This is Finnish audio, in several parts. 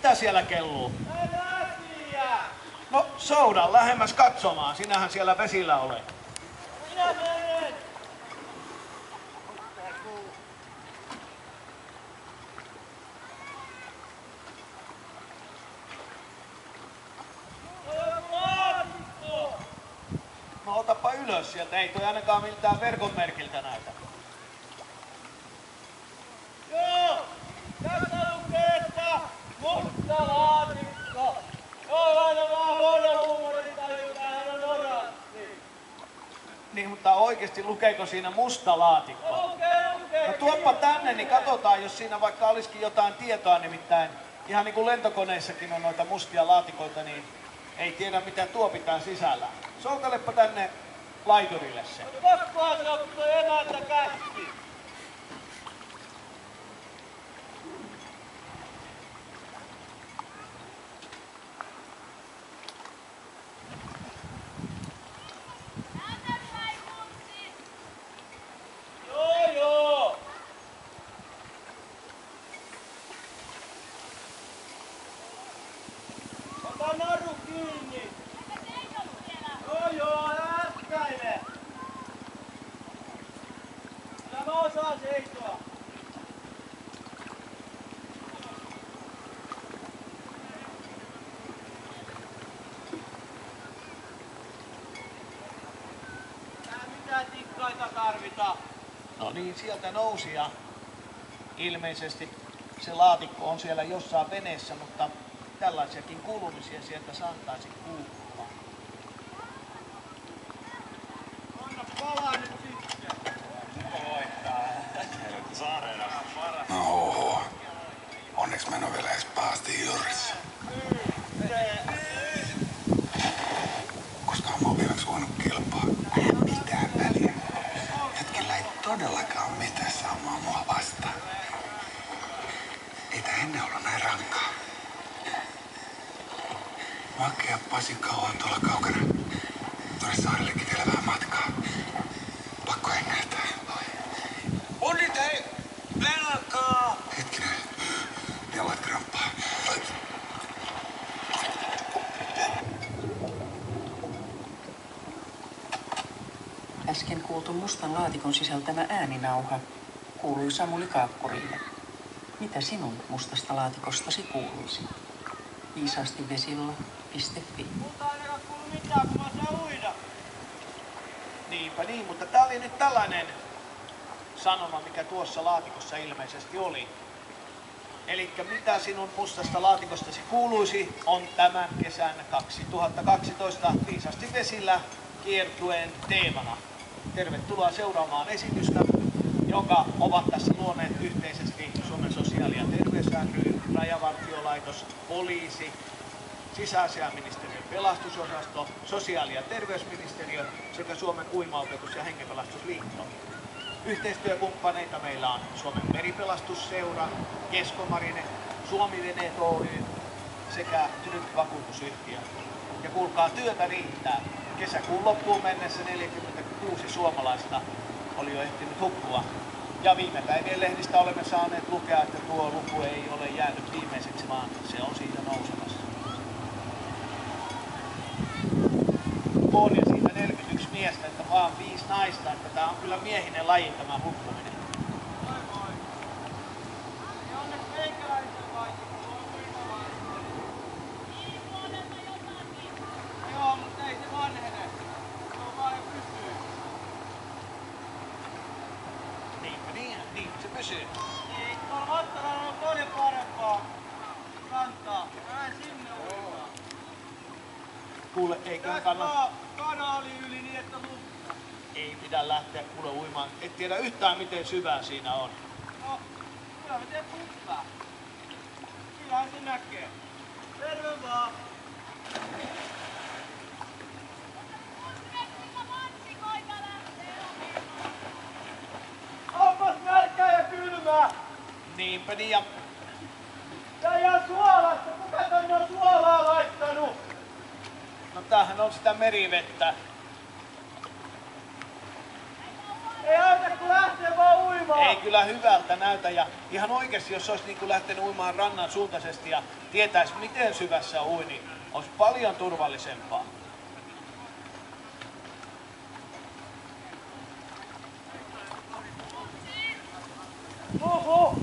Mitä siellä kelluu? No, soudan lähemmäs katsomaan. Sinähän siellä vesillä olet. Minä menen! No otapa ylös sieltä, ei toi ainakaan miltään verkon merkiltä näytä. Joo! Tässä lukee, että musta laatikko! Joo, aina vaan huono huumorintaju, tämähän on oratti. Niin, mutta oikeesti lukeeko siinä musta laatikko? Lukee! No tuoppa tänne, niin katsotaan, jos siinä vaikka olisikin jotain tietoa, nimittäin ihan niin kuin lentokoneissakin on noita mustia laatikoita, niin ei tiedä mitä tuo pitää sisällä. Soutelepa tänne laiturille se. Pakkohan se on, kun toi emäntä käski. Joo. Ota naru kiinni. Joo, äskäinen. Kyllä mä osaan seisoa. Tää mitään tikkaita tarvita. No niin, sieltä nousi ja ilmeisesti se laatikko on siellä jossain veneessä, mutta tällaisiakin kuulumisia sieltä saattaisi kuulua. Anna palaa nyt sitten. No oho. Onneksi mä en oo vielä edes paasti juurissa. Koska mä oon viimeksi voinut kilpaa. Mitään väliä. Jätkillä ei todellakaan mitään saamaa mua vastaan. Ei tää ennen ollut näin rankkaa. Makea Pasi kauan tuolla kaukana. Tuonne saarellekin vielä vähän matkaa. Pakko hengähtää. Onnit hei! Velkaa! Hetkinen. Jalat kramppaa. Äsken kuultu mustan laatikon sisältämä ääninauha kuului Samuli Kaakkurille. Mitä sinun mustasta laatikostasi kuuluisi? Viisaasti vesilla.fi. Multa ei ainakaan kuulu mitään, kun mä saan uida. Niinpä niin, mutta tää oli nyt tällainen sanoma, mikä tuossa laatikossa ilmeisesti oli. Elikkä mitä sinun mustasta laatikostasi kuuluisi, on tämän kesän 2012 Viisasti vesillä -kiertueen teemana. Tervetuloa seuraamaan esitystä, jonka ovat tässä luoneet yhteisesti Suomen sosiaali- ja terveys ry, Rajavartiolaitos, poliisi, sisäasiainministeriön pelastusosasto, sosiaali- ja terveysministeriö sekä Suomen uimaopetus- ja hengenpelastusliitto. Yhteistyökumppaneita meillä on Suomen meripelastusseura, Keskomarine, Suomi-Veneet Oy sekä Tryg-vakuutusyhtiö. Ja kuulkaa, työtä riittää. Kesäkuun loppuun mennessä 46 suomalaista oli jo ehtinyt hukkua. Ja viime päivien lehdistä olemme saaneet lukea, että tuo luku ei ole jäänyt viimeiseksi, vaan se on siitä nousemassa. On ja siitä 41 miestä, että vaan 5 naista, että tää on kyllä miehinen laji tämä hukkuminen. Moi. Ja onneksi meikäläisen vaikka, kun on uimalainen. Joo, mutta ei se vanhene. Se on vaan jo pysyy. Niin, se pysyy. Niin, tuolla Vattaralla on paljon parempaa kantaa. Mä sinne uimaan. Kuule, eiköhän Tässä kannata. kanaali yli niin, että lukkaa. Ei pidä lähteä kuule uimaan. Et tiedä yhtään miten syvää siinä on. No, kyllä mä teen puppaa. Kyllähän se näkee. Terve vaan. Onpas nälkää ja kylmää. Niinpä niin, ja Tää jää suolasta. Kuka tänne on suolaa laittanut? no tämähän on sitä merivettä. Ei auta kun lähtee vaan uimaan. Ei kyllä hyvältä näytä ja ihan oikeasti jos olisi niin kuin lähtenyt uimaan rannan suuntaisesti ja tietäisi miten syvässä ui, niin olisi paljon turvallisempaa. Huhu!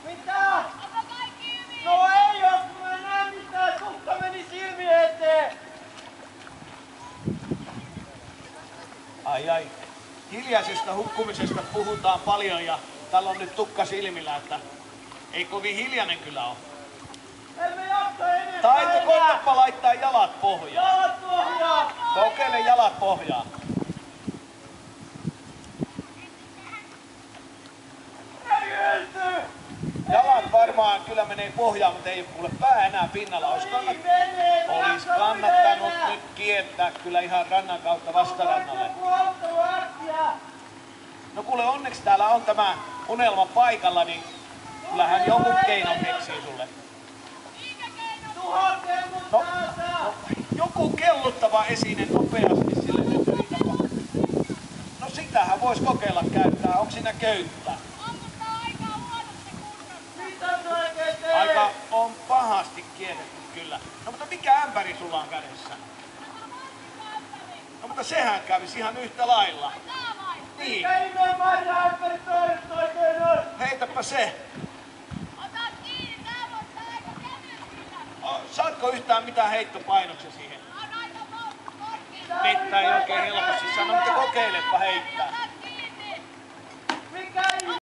Mitä? No ei oo, kun mä en näe mitään, tukka meni silmien eteen. Ai. Hiljaisesta hukkumisesta puhutaan paljon ja täällä on nyt tukka silmillä, että ei kovin hiljainen kyllä ole. Emme jaksa enempää Taito, enää. koitapa laittaa jalat pohjaan. Jalat pohjaan. Kokeile jalat pohjaan. Ei ylty. Jalat varmaan kyllä menee pohjaan, mutta ei kuule pää enää pinnalla. Olisi kannattanut nyt kiertää kyllä ihan rannan kautta vastarannalle. No kuule, onneksi täällä on tämä unelma paikalla, niin kyllähän joku keino keksii sulle. No, joku kelluttava esine nopeasti sille nyt yritäpä. No sitähän vois kokeilla käyttää. Onko siinä köyttä? Aika on pahasti kierretty kyllä. No mutta mikä ämpäri sulla on kädessä? No mutta sehän kävisi ihan yhtä lailla. Niin. Heitäpä se. Saatko yhtään mitään heittopainoksia siihen? Vettä ei oikein helposti sano, mutta kokeilepa heittää.